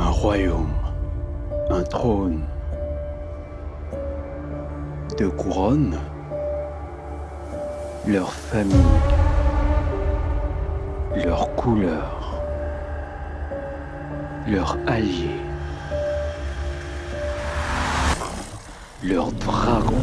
Un royaume, un trône, deux couronnes, leur famille, leur couleur, leurs alliés, leur dragon.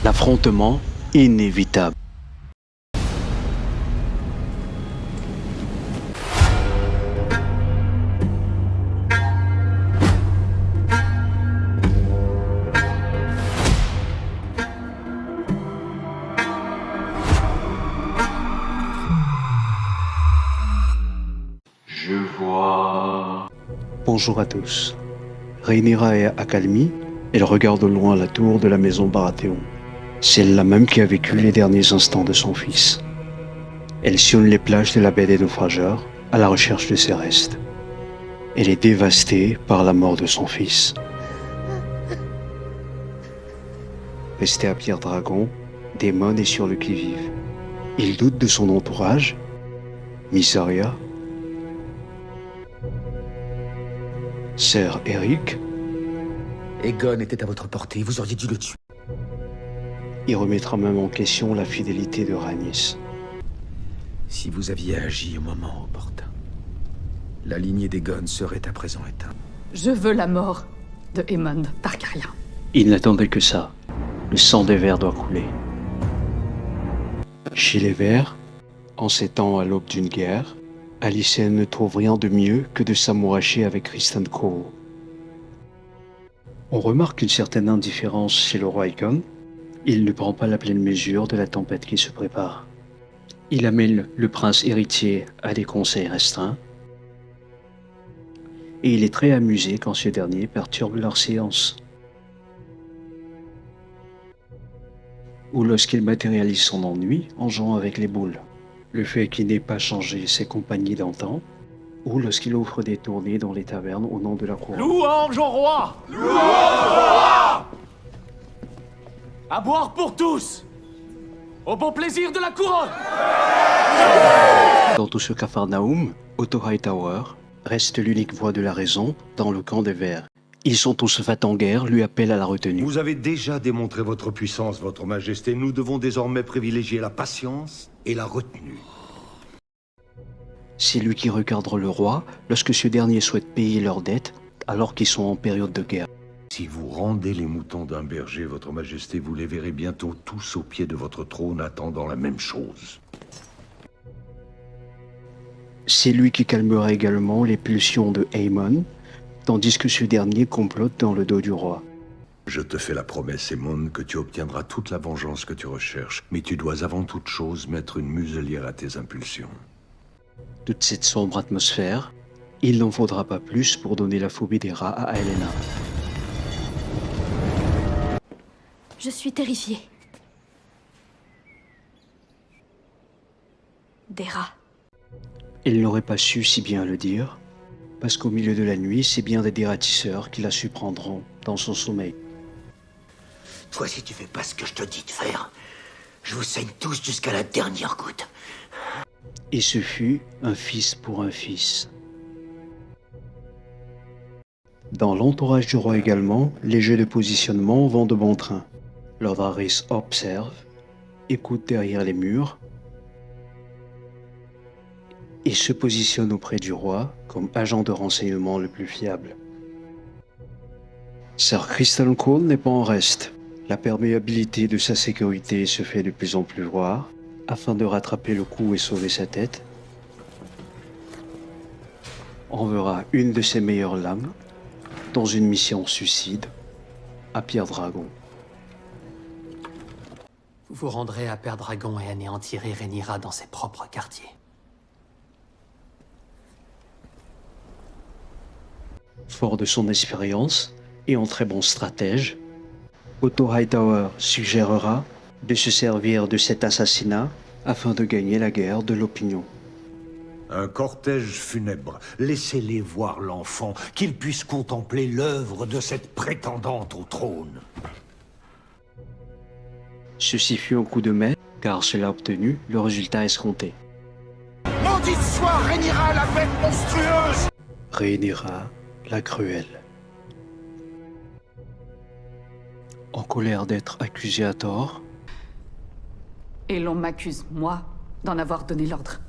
L'affrontement inévitable. Je vois. Bonjour à tous. Rhaenyra est accalmie. Elle regarde au loin la tour de la maison Baratheon. Celle-là même qui a vécu les derniers instants de son fils. Elle sillonne les plages de la baie des naufrageurs à la recherche de ses restes. Elle est dévastée par la mort de son fils. Resté à Pierre Dragon, Daemon est sur le qui-vive. Il doute de son entourage. Mysaria, Sir Eric. Aegon était à votre portée, vous auriez dû le tuer. Il remettra même en question la fidélité de Rhaenys. Si vous aviez agi au moment opportun, la lignée d'Aegon serait à présent éteinte. Je veux la mort de Aemond Targaryen. Il n'attendait que ça. Le sang des Verts doit couler. Chez les Verts, en ces temps à l'aube d'une guerre, Alicent ne trouve rien de mieux que de s'amouracher avec Criston Cole. On remarque une certaine indifférence chez le roi Aegon. Il ne prend pas la pleine mesure de la tempête qui se prépare. Il amène le prince héritier à des conseils restreints. Et il est très amusé quand ce dernier perturbe leur séance. Ou lorsqu'il matérialise son ennui en jouant avec les boules. Le fait qu'il n'ait pas changé ses compagnies d'antan. Ou lorsqu'il offre des tournées dans les tavernes au nom de la couronne. Louange au roi! Louange au roi! À boire pour tous! Au bon plaisir de la couronne! Dans tout ce Capharnaüm, Otto Hightower reste l'unique voix de la raison dans le camp des Verts. Ils sont tous faits en guerre, lui appellent à la retenue. Vous avez déjà démontré votre puissance, votre majesté. Nous devons désormais privilégier la patience et la retenue. C'est lui qui recadre le roi lorsque ce dernier souhaite payer leurs dettes alors qu'ils sont en période de guerre. Si vous rendez les moutons d'un berger, votre majesté, vous les verrez bientôt tous au pied de votre trône attendant la même chose. C'est lui qui calmera également les pulsions de Aemon, tandis que ce dernier complote dans le dos du roi. Je te fais la promesse, Aemon, que tu obtiendras toute la vengeance que tu recherches, mais tu dois avant toute chose mettre une muselière à tes impulsions. Toute cette sombre atmosphère, il n'en faudra pas plus pour donner la phobie des rats à Helaena. Je suis terrifiée. Des rats. Il n'aurait pas su si bien le dire, parce qu'au milieu de la nuit, c'est bien des dératisseurs qui la surprendront dans son sommeil. Toi, si tu fais pas ce que je te dis de faire, je vous saigne tous jusqu'à la dernière goutte. Et ce fut un fils pour un fils. Dans l'entourage du roi également, les jeux de positionnement vont de bon train. Lord Harris observe, écoute derrière les murs et se positionne auprès du roi comme agent de renseignement le plus fiable. Sir Criston Cole n'est pas en reste. La perméabilité de sa sécurité se fait de plus en plus voir. Afin de rattraper le coup et sauver sa tête, enverra une de ses meilleures lames dans une mission suicide à Pierre Dragon. Vous vous rendrez à Père Dragon et anéantirez Rhaenyra dans ses propres quartiers. Fort de son expérience et en très bon stratège, Otto Hightower suggérera de se servir de cet assassinat afin de gagner la guerre de l'opinion. Un cortège funèbre. Laissez-les voir l'enfant, qu'ils puissent contempler l'œuvre de cette prétendante au trône. Ceci fut un coup de maître, car cela a obtenu le résultat escompté. Maudite soit Rhaenyra, la bête monstrueuse! Rhaenyra, la cruelle. En colère d'être accusée à tort, Et l'on m'accuse, moi, d'en avoir donné l'ordre.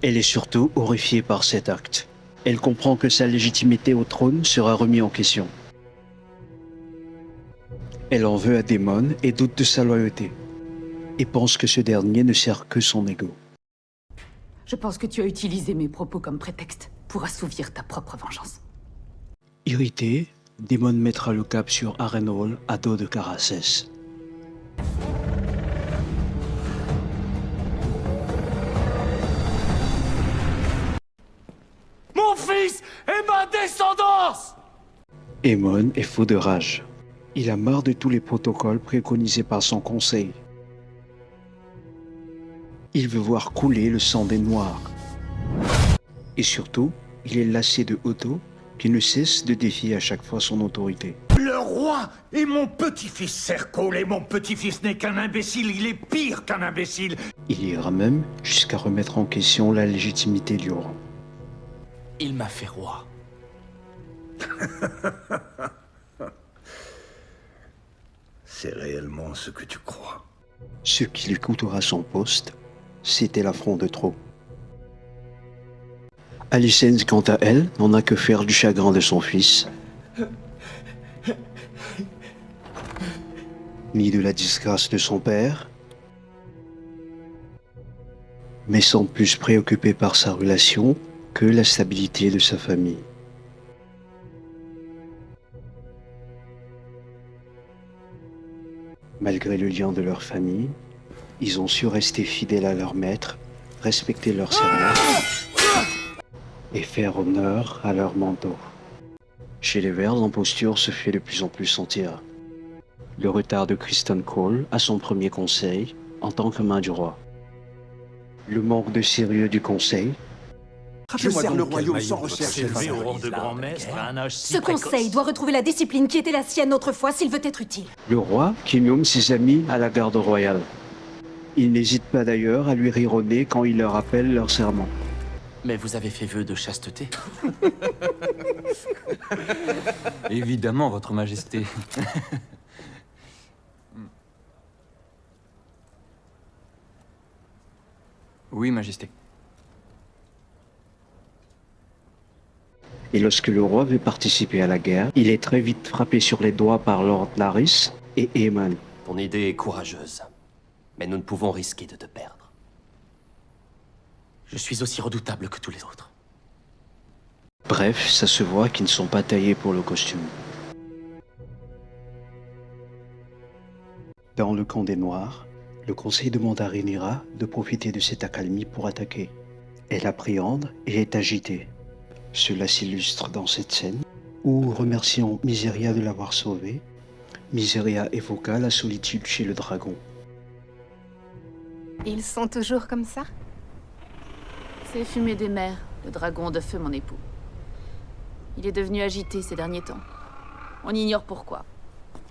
elle est surtout horrifiée par cet acte. Elle comprend que sa légitimité au trône sera remise en question. Elle en veut à Daemon et doute de sa loyauté, et pense que ce dernier ne sert que son ego. Je pense que tu as utilisé mes propos comme prétexte pour assouvir ta propre vengeance. Irrité, Daemon mettra le cap sur Harrenhal à dos de Caraxes. Mon fils et ma descendance! Aemon est fou de rage. Il a marre de tous les protocoles préconisés par son conseil. Il veut voir couler le sang des Noirs. Et surtout, il est lassé de Otto, qui ne cesse de défier à chaque fois son autorité. Le roi est mon petit-fils, Sercole, et mon petit-fils n'est qu'un imbécile, il est pire qu'un imbécile. Il ira même jusqu'à remettre en question la légitimité du roi. Il m'a fait roi. C'est réellement ce que tu crois. Ce qui lui coûtera son poste, c'était l'affront de trop. Alicent, quant à elle, n'en a que faire du chagrin de son fils, ni de la disgrâce de son père, mais semble plus préoccupée par sa relation que la stabilité de sa famille. Malgré le lien de leur famille, ils ont su rester fidèles à leur maître, respecter leur serment et faire honneur à leur manteau. Chez les Verts, l'imposture se fait de plus en plus sentir. Le retard de Criston Cole à son premier conseil en tant que main du roi. Le manque de sérieux du conseil. Je sers le royaume sans recherche. Élevé au rang de grand maître à un âge si Ce conseil doit retrouver la discipline qui était la sienne autrefois s'il veut être utile. Le roi qui nomme ses amis à la garde royale. Il n'hésite pas d'ailleurs à lui rironner quand il leur rappelle leur serment. Mais vous avez fait vœu de chasteté. Évidemment, Votre Majesté. Oui, Majesté. Et lorsque le roi veut participer à la guerre, il est très vite frappé sur les doigts par Lord Larys et Aemon. Ton idée est courageuse. Mais nous ne pouvons risquer de te perdre. Je suis aussi redoutable que tous les autres. Bref, ça se voit qu'ils ne sont pas taillés pour le costume. Dans le camp des Noirs, le conseil demande à Rhaenyra de profiter de cette accalmie pour attaquer. Elle appréhende et est agitée. Cela s'illustre dans cette scène où, remerciant Mysaria de l'avoir sauvée, Mysaria évoqua la solitude chez le dragon. Ils sont toujours comme ça? C'est Fumée des Mers, le dragon de feu, mon époux. Il est devenu agité ces derniers temps. On ignore pourquoi.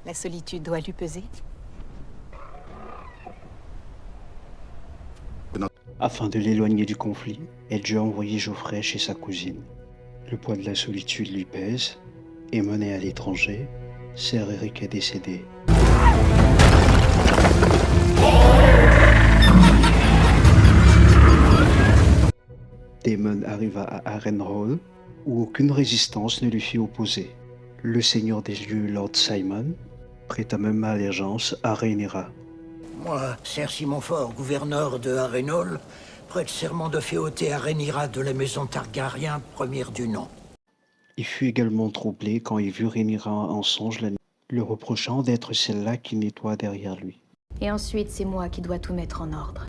La solitude doit lui peser. Afin de l'éloigner du conflit, Edge a envoyé Geoffrey chez sa cousine. Le poids de la solitude lui pèse, et mené à l'étranger, Ser Eric est décédé. Daemon arriva à Harrenhal, où aucune résistance ne lui fut opposée. Le seigneur des lieux, Lord Simon, prêta même allégeance à Rhaenyra. Moi, Cersei Montfort, gouverneur de Harrenhal, prête serment de féauté à Rhaenyra de la maison Targaryen, première du nom. Il fut également troublé quand il vit Rhaenyra en songe la nuit, le reprochant d'être celle-là qui nettoie derrière lui. Et ensuite, c'est moi qui dois tout mettre en ordre.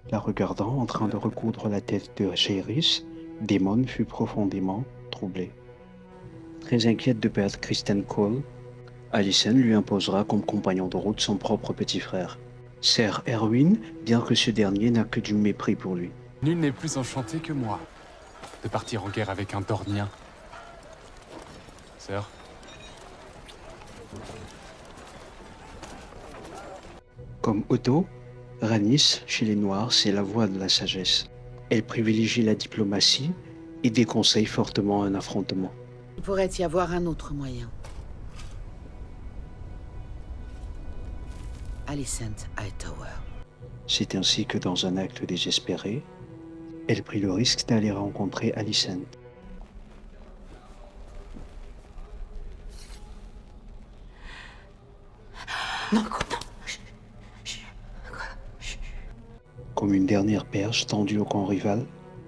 La regardant en train de recoudre la tête de Jaehaerys, Daemon fut profondément troublée. Très inquiète de perdre Kristen Cole, Alicent lui imposera comme compagnon de route son propre petit frère, Ser Erwin, bien que ce dernier n'a que du mépris pour lui. Nul n'est plus enchanté que moi de partir en guerre avec un Dornien. Sœur. Comme Otto, Rhaenys, chez les Noirs, c'est la voie de la sagesse. Elle privilégie la diplomatie et déconseille fortement un affrontement. Il pourrait y avoir un autre moyen. Alicent Hightower. C'est ainsi que dans un acte désespéré, elle prit le risque d'aller rencontrer Alicent. Non, quoi, non. Comme une dernière perche tendue au camp rival,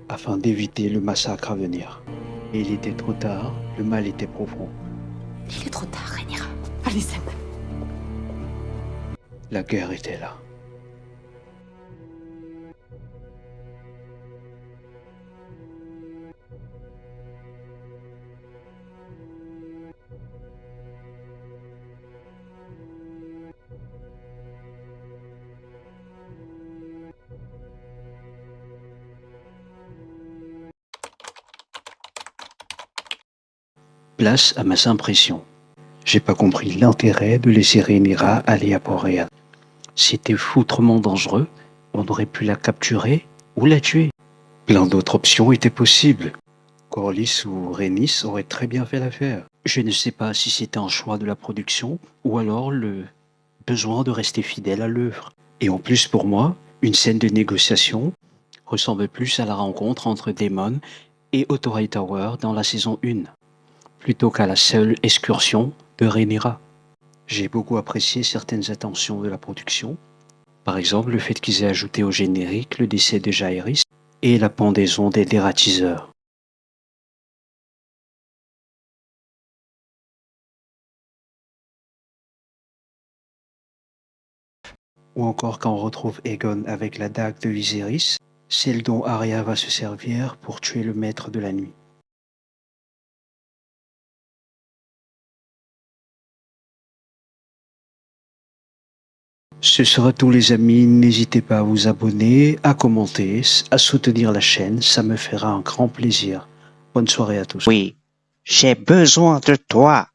afin d'éviter le massacre à venir. Et il était trop tard, le mal était profond. Il est trop tard, Rhaenyra. Alicent. La guerre était là. Place à mes impressions. J'ai pas compris l'intérêt de laisser Rhaenyra aller à Port-Réal. C'était foutrement dangereux, on aurait pu la capturer ou la tuer. Plein d'autres options étaient possibles. Corlys ou Rhaenys auraient très bien fait l'affaire. Je ne sais pas si c'était un choix de la production ou alors le besoin de rester fidèle à l'œuvre. Et en plus pour moi, une scène de négociation ressemble plus à la rencontre entre Daemon et Otto Hightower dans la saison 1, plutôt qu'à la seule excursion de Rhaenyra. J'ai beaucoup apprécié certaines attentions de la production, par exemple le fait qu'ils aient ajouté au générique le décès de Jaehaerys et la pendaison des dératiseurs. Ou encore quand on retrouve Aegon avec la dague de Viserys, celle dont Arya va se servir pour tuer le maître de la nuit. Ce sera tout les amis, n'hésitez pas à vous abonner, à commenter, à soutenir la chaîne, ça me fera un grand plaisir. Bonne soirée à tous. Oui, j'ai besoin de toi.